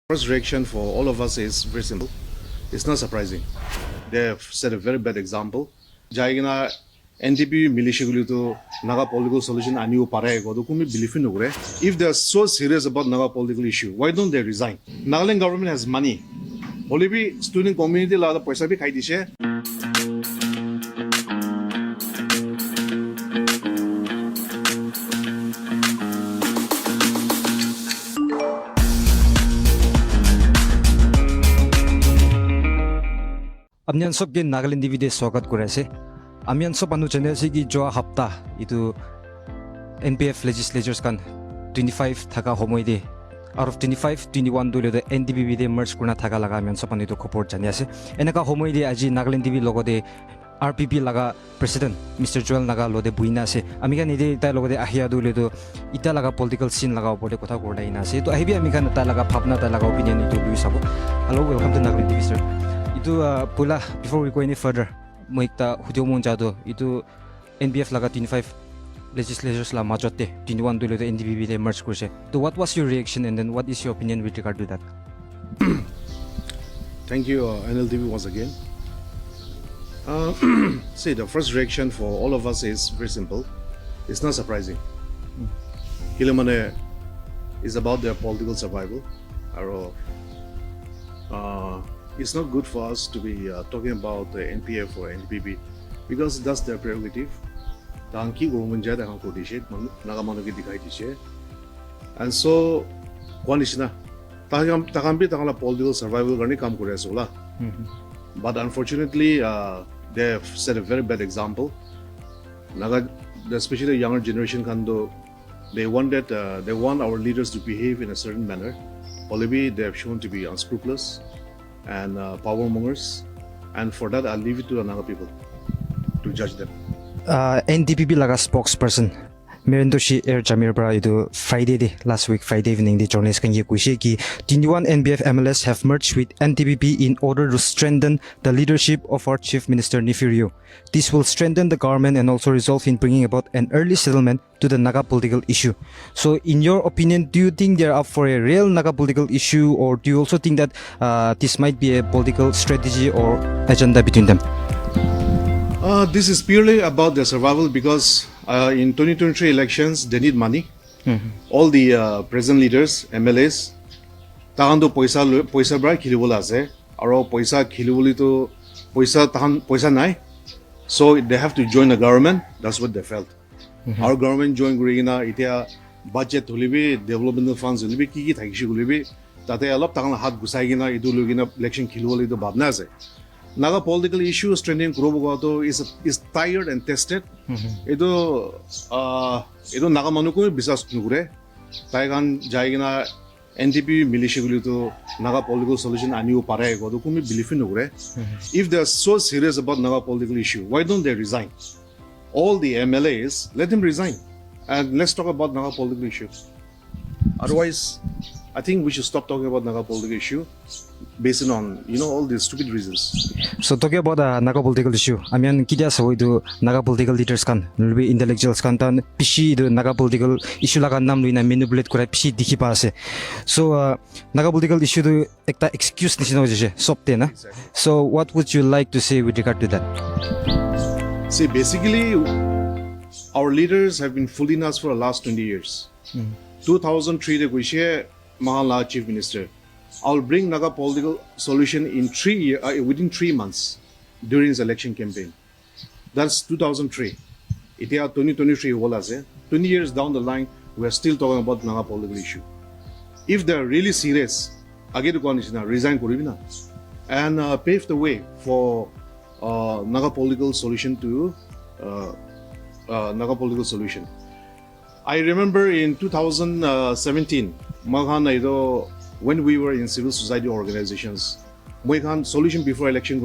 First reaction for all of us is very simple. It's not surprising. They have set a very bad example. Jaigina NDPP militia to Naga political solution aniu pare go kumi believe in ugre. If they are so serious about Naga political issue, why don't they resign? Nagaland government has money. Only be student community la da paisa bhi khai dishe. Amyan sob ke Nagaland TV स्वागत करे से amyan sob anu channel से कि जो हफ्ता इतु NPF legislatures kan 25 thaka homoi de out of 25 21 dole de NDPP de merge kuna thaka laga amyan sob anu to khopor chani ase enaka homoi de aji Nagaland TV logo de RPP laga president Mr. Joel Naga lo de buina ase ami kan ide ta logo de ahia dole do ita laga political scene laga opor de kotha korda ina ase to ahibi ami kan ta laga bhavna ta laga opinion itu lui sabo. Hello, welcome to Nagaland TV sir. Itu pula before we go any further mo ekta hudio mon jado itu NPF laga 25 legislators la majote 21 dole de NDPP de merge kurse. So what was your reaction and then what is your opinion with regard to that? Thank you NLTV once again. See, the first reaction for all of us is very simple. It's not surprising. Hilamane is about their political survival. It's not good for us to be talking about the NPF or NDPP because that's their prerogative. Tanki government jada han ko dishe naga manu ki dikhai dishe. And so one is na takambi takala political survival garni kam kore asola. But unfortunately they have set a very bad example. Naga, especially the younger generation kando, they want our leaders to behave in a certain manner. Already they have shown to be unscrupulous and power mongers, and for that I'll leave it to the Naga people to judge them. NDPP laga spokesperson Merendoshi Air Jamir Bra idu Friday last week Friday evening the journalists kan ye kuise ki 21 NPF MLAs have merged with NDPP in order to strengthen the leadership of our Chief Minister Nifirio. This will strengthen the government and also result in bringing about an early settlement to the Naga political issue. So in your opinion, do you think they're up for a real Naga political issue, or do you also think that this might be a political strategy or agenda between them? This is purely about their survival because in 2023 elections they need money. All the present leaders, MLAs, tahando poisa bra khilibola ase aro poisa khiliboli to poisa nai, so they have to join the government. That's what they felt. Our government join gurina itia budget hulibi developmental funds hulibi ki thakishi hulibi tate alop takala hat gusai gina idu lugina election khiliboli to bhabna ase. Naga political issues trending Kurobogato is tired and tested. Edo Naga Manuku Bisas Nugre, Taigan Jaigina NDPP militia to Naga political solution aniu pare go kumi believe in ugre. If they are so serious about Naga political issue, why don't they resign? All the MLAs, let them resign. And let's talk about Naga political issues. Otherwise, I think we should stop talking about Naga political issue based on all these stupid reasons. So talking about Naga political issue, I mean kidya sa do Naga political leaders kan, lulbi intellectuals kan tan pishi do Naga political issue laga nam luina manipulate kora pishi dikhi pa ase. So Naga political issue do ekta excuse nisino jese sopte na. So what would you like to say with regard to that? See, basically our leaders have been fooling us for the last 20 years. 2003 de kuishe Mahala Chief Minister, I'll bring Naga political solution in within 3 months during his election campaign. That's 2003. Itia 2023 wala se 20 years down the line, we are still talking about Naga political issue. If they're really serious, ageru konishina resign koribina and pave the way for Naga political solution to Naga political solution. I remember in 2017, when we were in civil society organizations, solution before election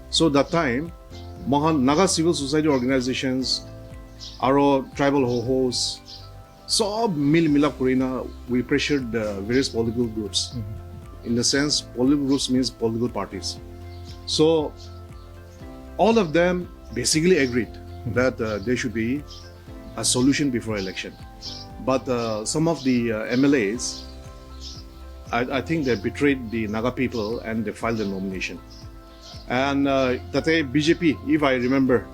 so that time, Naga civil society organizations, our tribal ho-hos, so we pressured various political groups. In the sense, political groups means political parties. So all of them basically agreed that there should be a solution before election. But some of the MLAs I think they betrayed the Naga people and they filed the nomination. And that BJP, if I remember,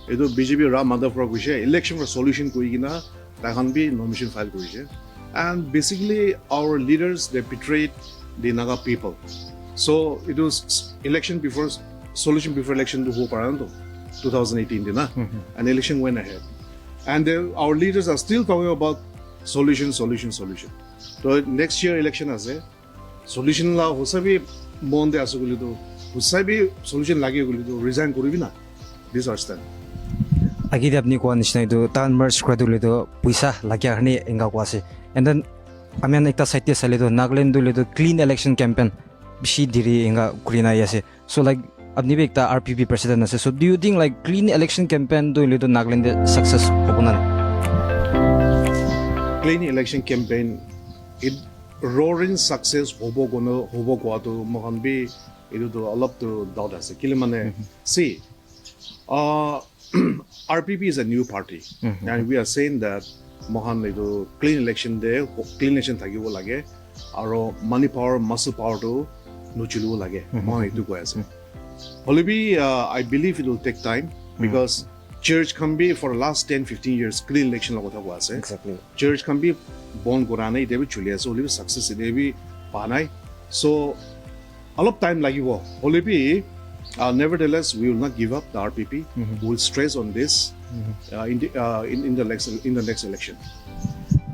it was BJP Ram Madhavpura Kushe, election for solution Kuigina, Tahanbi nomination file Kushe. And basically, our leaders, they betrayed the Naga people. So it was election before, solution before election to Hoparando, 2018, and election went ahead. And our leaders are still talking about solution. So next year election as a solution la hosabi monde asugulido, hosabi solution lagi gulido, resign kuribina. These are stand. Agidi apni ko anisna ido tan merge kradulido puisa lagya harni enga kwase. And then amian ekta site salido Nagaland dulido clean election campaign bishi diri enga kurina yase. So like apni be ekta RPP president ase. So do you think like clean election campaign dulido Nagaland success hobunan? Clean election campaign, it roaring success hobo kwa to mohan be it do a lot to doubt as kilimane. See, RPP is a new party, and we are saying that mohan do clean election there, clean election thagibo lage, aro money power, muscle power to nuchilu lage. Mohan itu ko ase. Olibi, I believe it will take time because church can be for the last 10-15 years clean election lagota was Exactly. Church can be born gorana they be chulia so live success they be panai so a lot of time like you olibi nevertheless we will not give up the RPP. We will stress on this in the next election.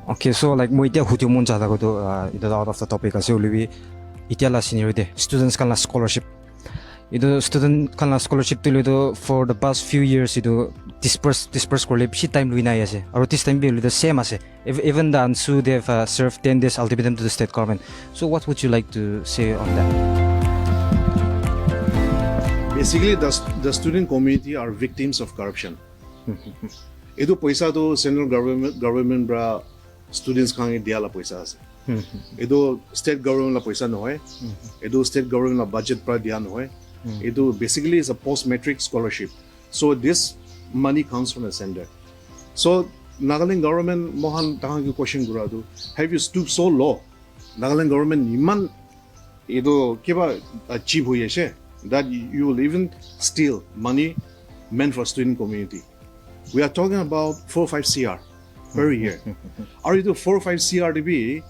Okay, so like mo itia huti mon jada ko to it out of the topic ase olibi itia la seniority students kan la scholarship. Ido student kan la scholarship tulido for the past few years ido disperse ko lepsi time luina yase aro this time be the same ase even the Ansu they have served 10 days ultimatum to the state government. So what would you like to say on that? Basically the student community are victims of corruption. Ido paisa to central government bra students kan dia la paisa ase. Ido state government la paisa no hai. Ido state government la budget pra dia no hai. It basically is a post-matric scholarship. So this money comes from the sender. So Nagaland government, Mohan Tahangi question Guradu, have you stooped so low? Nagaland government Niman Ido Kiba achieve huyeshe that you will even steal money meant for student community. We are talking about 4-5 CR per year. Are you 4-5 CR to be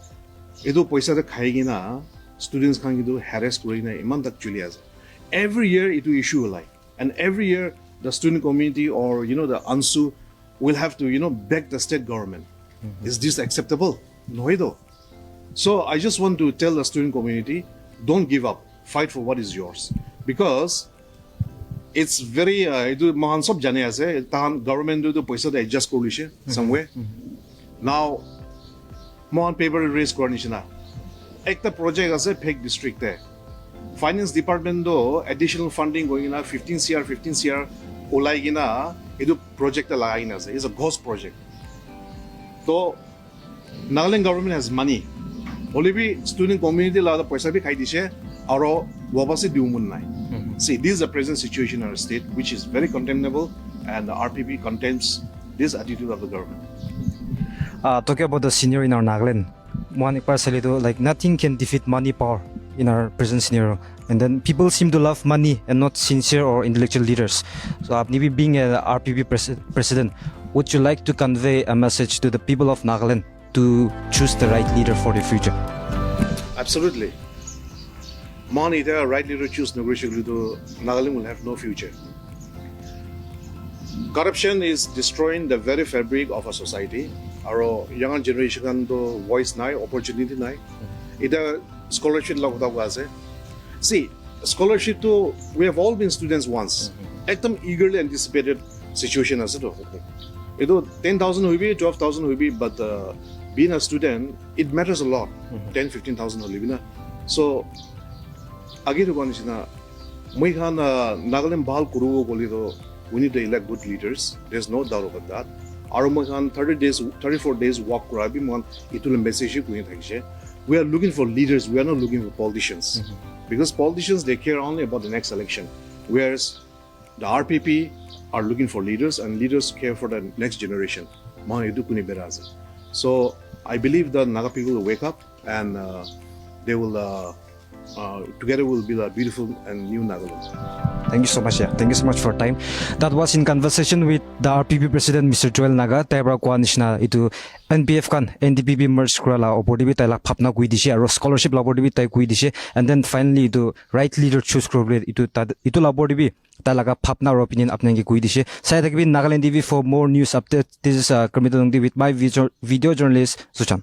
Ido Poisa the Kaigina students can do harass Kurina Iman tak Julias. Every year it will issue a lie, and every year the student community or the Ansu will have to beg the state government. Is this acceptable? No. So I just want to tell the student community, don't give up. Fight for what is yours, because it's very mahan sab jane ase tahan government do paisa de adjust korishe somewhere. Now mahan paper raise kornishina. Ekta project ase Phek district there. Finance department do additional funding going in 15 CR ulai gina edu project la ina is a ghost project. So Nagaland government has money. Only be student community la paisa bhi khai dishe aro wabase diumun nai. See, this is the present situation in our state, which is very condemnable, and the RPP condemns this attitude of the government. Talking about the senior in our Nagaland, one parcel like nothing can defeat money power in our present scenario, and then people seem to love money and not sincere or intellectual leaders. So maybe being a RPP president, would you like to convey a message to the people of Nagaland to choose the right leader for the future? Absolutely. Money the right leader choose Nagaland will have no future. Corruption is destroying the very fabric of a society. Our younger generation can do voice nai, opportunity nai. Either scholarship was see scholarship to we have all been students once. Ekdam eagerly anticipated situation as it. 10,000 will be 12,000 will be, but being a student it matters a lot. 10-15,000 will be. So again to Ganishina Nagaland Bal Kuru Golido, we need to elect good leaders. There's no doubt about that. Arumahan 34 days walk Kurabi Mon Itul message. We are looking for leaders, we are not looking for politicians. Because politicians they care only about the next election. Whereas the RPP are looking for leaders and leaders care for the next generation. So I believe the Naga people will wake up and they will together will build a beautiful and new Nagaland. Thank you so much. Yeah, thank you so much for time. That was in conversation with the RPP President Mr. Joel Naga. Taibra Kwanishna itu NPF kan NDPP merge kurala opodibi taila phapna kui dishe aro scholarship labodibi tai kui dishe, and then finally itu right leader choose kurle itu labodibi talaga phapna or opinion apnangi kui dishe. Saya takbi Nagaland TV for more news updates. This is Kermit with my video journalist Suchan.